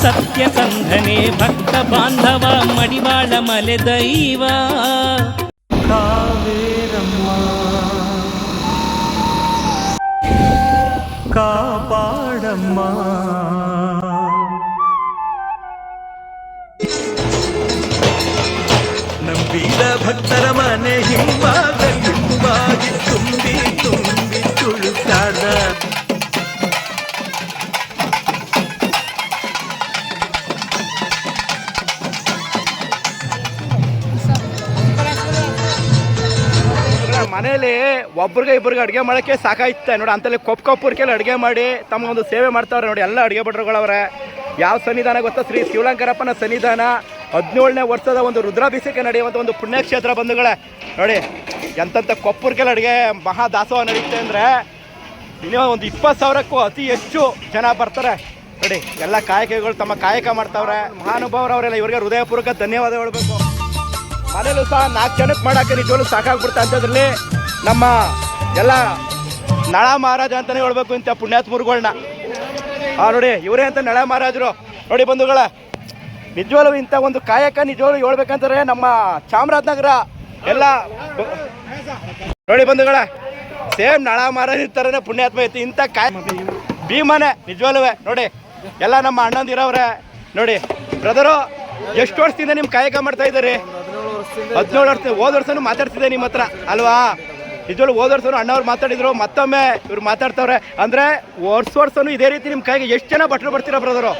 ಸತ್ಯಸಂಧನೆ ಭಕ್ತ ಬಾಂಧವ ಮಡಿವಾಳ ಮಲೆ ದೈವ ಕಾವೇರಮ್ಮ ಕಾಪಾಡಮ್ಮ ನಂಬಿದ ಭಕ್ತರ ಮನೆ ಹಿಂಬಾಗಿ ತುಂಬಿ ತುಂಬಿ ತುಳುಕಾದ ಮನೇಲಿ ಒಬ್ರಿಗೆ ಇಬ್ಬರಿಗೆ ಅಡುಗೆ ಮಾಡೋಕ್ಕೆ ಸಾಕಾಯ್ತೆ ನೋಡಿ. ಅಂತಲ್ಲಿ ಕೊಪ್ಪುರ್ಕೆಲ್ಲ ಅಡುಗೆ ಮಾಡಿ ತಮ್ಮ ಒಂದು ಸೇವೆ ಮಾಡ್ತಾವ್ರೆ ನೋಡಿ. ಎಲ್ಲ ಅಡುಗೆ ಭಟ್ರುಗಳವ್ರೆ. ಯಾವ ಸನ್ನಿಧಾನ ಗೊತ್ತಾ? ಶ್ರೀ ಶಿವಲಂಕರಪ್ಪನ ಸನ್ನಿಧಾನ. 17ನೇ ವರ್ಷದ ಒಂದು ರುದ್ರಾಭಿಷೇಕ ನಡೆಯುವಂಥ ಒಂದು ಪುಣ್ಯಕ್ಷೇತ್ರ ಬಂಧುಗಳೇ. ನೋಡಿ ಎಂತಂಥ ಕೊಪ್ಪುರ್ಕೆಲ್ಲ ಅಡುಗೆ ಮಹಾ ದಾಸೋಹ ನಡೆಯುತ್ತೆ ಅಂದರೆ ಇನ್ನೂ ಒಂದು 20,000ಕ್ಕೂ ಅತಿ ಹೆಚ್ಚು ಜನ ಬರ್ತಾರೆ ನೋಡಿ. ಎಲ್ಲ ಕಾಯಕಗಳು ತಮ್ಮ ಕಾಯಕ ಮಾಡ್ತಾವ್ರೆ. ಮಹಾನುಭಾವರವರೆಲ್ಲ ಇವರಿಗೆ ಹೃದಯಪೂರ್ವಕ ಧನ್ಯವಾದ ಹೇಳಬೇಕು. ಮನೇಲೂ ಸಹ 4 ಜನಕ್ಕೆ ಮಾಡೋಕ್ಕೆ ನಿಜವಾಗ್ಲೂ ಸಾಕಾಗ್ಬಿಡ್ತಾ ಅಂಥದ್ರಲ್ಲಿ ನಮ್ಮ ಎಲ್ಲ ನಳ ಮಹಾರಾಜ ಅಂತಲೇ ಹೇಳ್ಬೇಕು ಇಂಥ ಪುಣ್ಯಾತ್ಮರುಗಳನ್ನ. ನೋಡಿ ಇವರೇ ಅಂತ ನಳ ಮಹಾರಾಜರು ನೋಡಿ ಬಂಧುಗಳ. ನಿಜವಾಗ್ಲೂ ಇಂಥ ಒಂದು ಕಾಯಕ ನಿಜವಾಗ್ಲೂ ಹೇಳ್ಬೇಕಂತಾರೆ ನಮ್ಮ ಚಾಮರಾಜನಗರ ಎಲ್ಲ ನೋಡಿ ಬಂಧುಗಳ. ಸೇಮ್ ನಳ ಮಹಾರಾಜ ಥರನೇ ಪುಣ್ಯಾತ್ಮ ಐತಿ ಇಂಥ ಭೀಮನೆ ನಿಜವಾಗ್ಲೂ ನೋಡಿ. ಎಲ್ಲ ನಮ್ಮ ಅಣ್ಣಂದಿರವ್ರೆ ನೋಡಿ. ಬ್ರದರು ಎಷ್ಟು ವರ್ಷದಿಂದ ನಿಮ್ಮ ಕಾಯಕ ಮಾಡ್ತಾ ಇದ್ದಾರೆ? 17 ವರ್ಷ. ಹೋದ ವರ್ಷನೂ ಮಾತಾಡ್ತಿದ್ದೆ ನಿಮ್ಮ ಹತ್ರ ಅಲ್ವಾ? ನಿಜವಾಗ್ಲೂ ಹೋದ ವರ್ಷನೂ ಅಣ್ಣವ್ರು ಮಾತಾಡಿದ್ರು, ಮತ್ತೊಮ್ಮೆ ಇವ್ರು ಮಾತಾಡ್ತಾವ್ರೆ. ಅಂದರೆ ವರ್ಷನೂ ಇದೇ ರೀತಿ ನಿಮ್ಮ ಕೈಗೆ ಎಷ್ಟು ಜನ ಭಟ್ರು ಬರ್ತೀರಾ ಬ್ರದರು?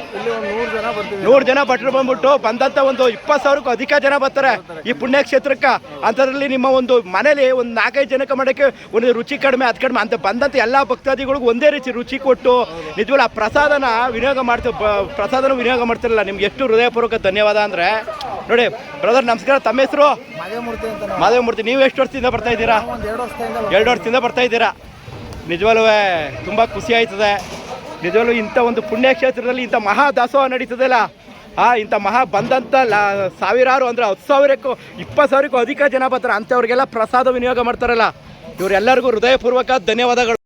100 ಜನ ಭಟ್ರು ಬಂದ್ಬಿಟ್ಟು ಬಂದಂಥ ಒಂದು 20,000ಕ್ಕೂ ಅಧಿಕ ಜನ ಬರ್ತಾರೆ ಈ ಪುಣ್ಯಕ್ಷೇತ್ರಕ್ಕೆ. ಅಂಥದ್ರಲ್ಲಿ ನಿಮ್ಮ ಒಂದು ಮನೇಲಿ ಒಂದು 4-5 ಜನಕ್ಕೆ ಮಾಡೋಕ್ಕೆ ಒಂದು ರುಚಿ ಕಡಿಮೆ ಅದು ಕಡಿಮೆ ಅಂತ ಬಂದಂಥ ಎಲ್ಲ ಭಕ್ತಾದಿಗಳಿಗೂ ಒಂದೇ ರೀತಿ ರುಚಿ ಕೊಟ್ಟು ನಿಜವಾಗ್ಲೂ ಆ ಪ್ರಸಾದನ ವಿನಿಯೋಗ ಮಾಡ್ತಿರಲ್ಲ. ನಿಮ್ಗೆ ಎಷ್ಟು ಹೃದಯಪೂರ್ವಕ ಧನ್ಯವಾದ ಅಂದರೆ ನೋಡಿ. ಬ್ರದರ್ ನಮಸ್ಕಾರ. ತಮ್ಮ ಹೆಸರು? ಮಾದೇವಮೂರ್ತಿ. ನೀವು ಎಷ್ಟು ವರ್ಷದಿಂದ ಬರ್ತಾ ಇದ್ದೀರಾ? 2 ವರ್ಷದಿಂದ ಬರ್ತಾ ಇದ್ದೀರಾ. ನಿಜವಾಗ್ಲೂ ತುಂಬ ಖುಷಿ ಆಯ್ತದೆ. ನಿಜವಾಗ್ಲೂ ಇಂಥ ಒಂದು ಪುಣ್ಯಕ್ಷೇತ್ರದಲ್ಲಿ ಇಂಥ ಮಹಾ ದಾಸೋಹ ನಡೀತದಲ್ಲ, ಇಂಥ ಮಹಾ ಬಂದಂಥ ಸಾವಿರಾರು ಅಂದರೆ 10,000ಕ್ಕೂ 20,000ಕ್ಕೂ ಅಧಿಕ ಜನ ಬರ್ತಾರೆ. ಅಂಥವ್ರಿಗೆಲ್ಲ ಪ್ರಸಾದ ವಿನಿಯೋಗ ಮಾಡ್ತಾರಲ್ಲ, ಇವರೆಲ್ಲರಿಗೂ ಹೃದಯಪೂರ್ವಕ ಧನ್ಯವಾದಗಳು.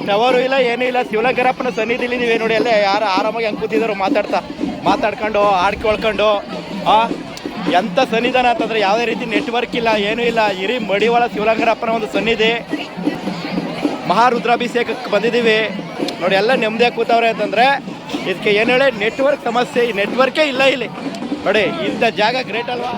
ಟವರು ಇಲ್ಲ, ಏನೂ ಇಲ್ಲ. ಶಿವಲಂಕರಪ್ಪನ ಸನ್ನಿಧಿಲಿ ನೀವೇ ನೋಡಿ. ಅಲ್ಲೇ ಯಾರು ಆರಾಮಾಗಿ ಹಂಗೆ ಕೂತಿದ್ರು ಮಾತಾಡ್ಕೊಂಡು ಆಡ್ಕೊಳ್ಕೊಂಡು. ಎಂಥ ಸನ್ನಿಧಾನ ಅಂತಂದರೆ ಯಾವುದೇ ರೀತಿ ನೆಟ್ವರ್ಕ್ ಇಲ್ಲ, ಏನೂ ಇಲ್ಲ. ಇರಿ ಮಡಿವಾಳ ಶಿವಲಂಕರಪ್ಪನ ಒಂದು ಸನ್ನಿಧಿ. ಮಹಾರುದ್ರಾಭಿಷೇಕಕ್ಕೆ ಬಂದಿದ್ದೀವಿ ನೋಡಿ. ಎಲ್ಲ ನೆಮ್ಮದಿಯಾಗಿ ಕೂತವ್ರೆ ಅಂತಂದರೆ ಇದಕ್ಕೆ ಏನು ಹೇಳಿ ನೆಟ್ವರ್ಕ್ ಸಮಸ್ಯೆ. ಈ ನೆಟ್ವರ್ಕೇ ಇಲ್ಲ ಇಲ್ಲಿ ನೋಡಿ. ಇಂಥ ಜಾಗ ಗ್ರೇಟ್ ಅಲ್ವಾ?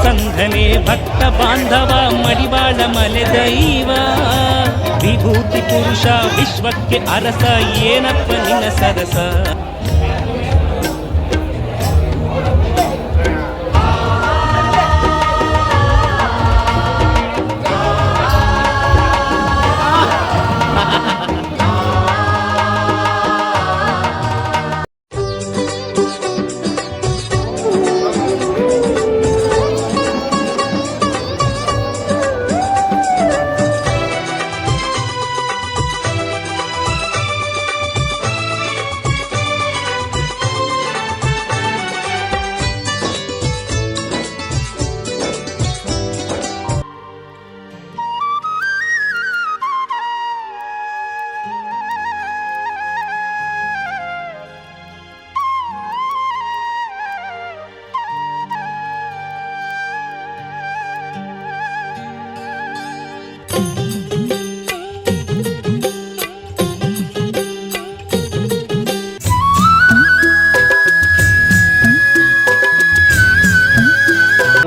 ಸಂಧನೆ ಭಕ್ತ ಬಾಂಧವ ಮಡಿವಾಳ ಮಲೆ ದೈವ ವಿಭೂತಿ ಪುರುಷ ವಿಶ್ವಕ್ಕೆ ಅರಸ ಏನಪ್ಪ ನಿನ್ನ ಸರಸ.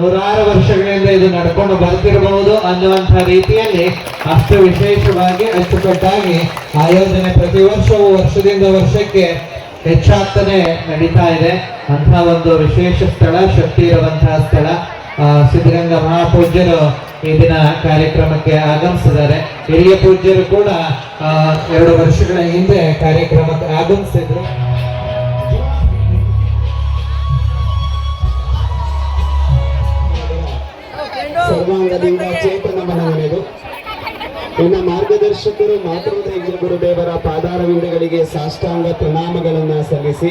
ನೂರಾರು ವರ್ಷಗಳಿಂದ ಇದು ನಡ್ಕೊಂಡು ಬರ್ತಿರಬಹುದು ಅನ್ನುವಂಥ ರೀತಿಯಲ್ಲಿ ಅಷ್ಟು ವಿಶೇಷವಾಗಿ ಅಚ್ಚುಕಟ್ಟಾಗಿ ಆಯೋಜನೆ ಪ್ರತಿ ವರ್ಷವೂ ವರ್ಷದಿಂದ ವರ್ಷಕ್ಕೆ ಹೆಚ್ಚಾಗ್ತಾನೆ ನಡೀತಾ ಇದೆ. ಅಂತ ಒಂದು ವಿಶೇಷ ಸ್ಥಳ, ಶಕ್ತಿ ಇರುವಂತಹ ಸ್ಥಳ. ಸಿದ್ಧಗಂಗಾ ಮಹಾಪೂಜ್ಯರು ಈ ದಿನ ಕಾರ್ಯಕ್ರಮಕ್ಕೆ ಆಗಮಿಸಿದ್ದಾರೆ. ಹಿರಿಯ ಪೂಜ್ಯರು ಕೂಡ 2 ವರ್ಷಗಳ ಹಿಂದೆ ಕಾರ್ಯಕ್ರಮಕ್ಕೆ ಆಗಮಿಸಿದ್ರು. ಸರ್ವಾಂಗದಿಂದ ಚೇತನ ಮನವನೆದು ನನ್ನ ಮಾರ್ಗದರ್ಶಕರು ಮಾತೃದಯ ಗುರುದೇವರ ಪಾದಾರವಿಂದಗಳಿಗೆ ಸಾಷ್ಟಾಂಗ ಪ್ರಣಾಮಗಳನ್ನ ಸಲ್ಲಿಸಿ,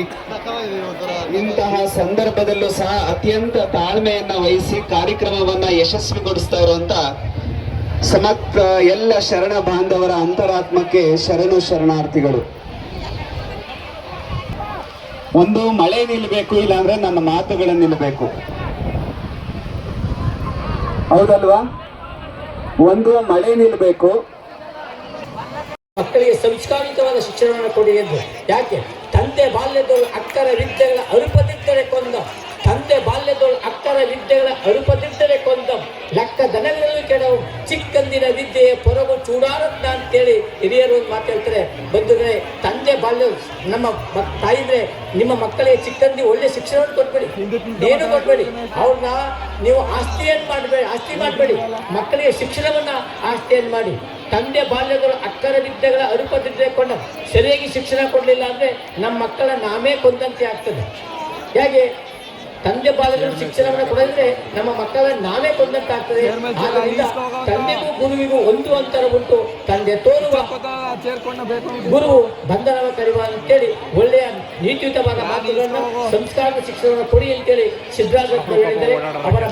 ಇಂತಹ ಸಂದರ್ಭದಲ್ಲೂ ಸಹ ಅತ್ಯಂತ ತಾಳ್ಮೆಯನ್ನ ವಹಿಸಿ ಕಾರ್ಯಕ್ರಮವನ್ನ ಯಶಸ್ವಿಗೊಳಿಸ್ತಾ ಇರುವಂತ ಸಮಗ್ರ ಎಲ್ಲ ಶರಣ ಬಾಂಧವರ ಅಂತರಾತ್ಮಕ್ಕೆ ಶರಣು ಶರಣಾರ್ಥಿಗಳು. ಒಂದು ಮಳೆ ನಿಲ್ಬೇಕು, ಇಲ್ಲಾಂದ್ರೆ ನನ್ನ ಮಾತುಗಳನ್ನು ನಿಲ್ಬೇಕು, ಹೌದಲ್ವಾ? ಒಂದು ಮಳೆ ನಿಲ್ಬೇಕು. ಮಕ್ಕಳಿಗೆ ಸಂಸ್ಕಾರಿತವಾದ ಶಿಕ್ಷಣವನ್ನು ಕೊಡಿ ಎಂದು. ಯಾಕೆ? ತಂದೆ ಬಾಲ್ಯದೊಳು ಅಕ್ಕರ ವಿದ್ಯೆಗಳ ಅರುಪದಿದ್ದರೆ ಕೊಂದ, ತಂದೆ ಬಾಲ್ಯದೊಳು ಅಕ್ಕರ ವಿದ್ಯೆಗಳ ಅರುಪದಿದ್ದರೆ ಕೊಂದ, ಲೆಕ್ಕ ದನಗಳು ಕೆಡವು ಚಿಕ್ಕಂದಿನ ವಿದ್ಯೆಯ ಪೊರಗು ಚೂಡಾರತ್ತ ಅಂತೇಳಿ ಹಿರಿಯರು ಒಂದು ಮಾತಾಡ್ತಾರೆ. ಬಂಧುಗಳೇ, ತಂದೆ ಬಾಲ್ಯ ನಮ್ಮ ತಾಯಿದ್ರೆ ನಿಮ್ಮ ಮಕ್ಕಳಿಗೆ ಚಿಕ್ಕಂದಿ ಒಳ್ಳೆ ಶಿಕ್ಷಣವನ್ನು ಕೊಟ್ಬೇಡಿ, ಏನು ಕೊಟ್ಬೇಡಿ. ಅವ್ರನ್ನ ನೀವು ಆಸ್ತಿ ಮಾಡಬೇಡಿ, ಮಕ್ಕಳಿಗೆ ಶಿಕ್ಷಣವನ್ನ ಆಸ್ತಿಯನ್ನು ಮಾಡಿ. ತಂದೆ ಬಾಲ್ಯದೊಳು ಅಕ್ಕರ ವಿದ್ಯೆಗಳ ಅರುಪದಿದ್ದರೆ ಕೊಂಡ, ಸರಿಯಾಗಿ ಶಿಕ್ಷಣ ಕೊಡಲಿಲ್ಲ ಅಂದರೆ ನಮ್ಮ ಮಕ್ಕಳ ನಾವೇ ಕೊಂದಂತೆ ಆಗ್ತದೆ. ಹೇಗೆ? ತಂದೆ ಬಾಲ್ಯದಲ್ಲಿ ಶಿಕ್ಷಣವನ್ನು ಕೊಡಿದ್ರೆ ನಮ್ಮ ಮಕ್ಕಳ ನಾವೇ ಕೊಂದಂತೆ ಆಗ್ತದೆ. ಆದ್ದರಿಂದ ತಂದೆಗೂ ಗುರುವಿಗೂ ಒಂದು ಅಂತರ ಉಂಟು. ತಂದೆ ತೋರುವ ಗುರು ಬಂಧನವ ಕರಿವ ಅಂತೇಳಿ ಒಳ್ಳೆಯ ನೀತಿಯುತವಾದ ಮಾತುಗಳನ್ನು, ಸಂಸ್ಕಾರದ ಶಿಕ್ಷಣವನ್ನು ಕೊಡಿ ಅಂತೇಳಿ ಸಿದ್ದರಾಮಯ್ಯ ಹೇಳಿದರೆ ಅವರ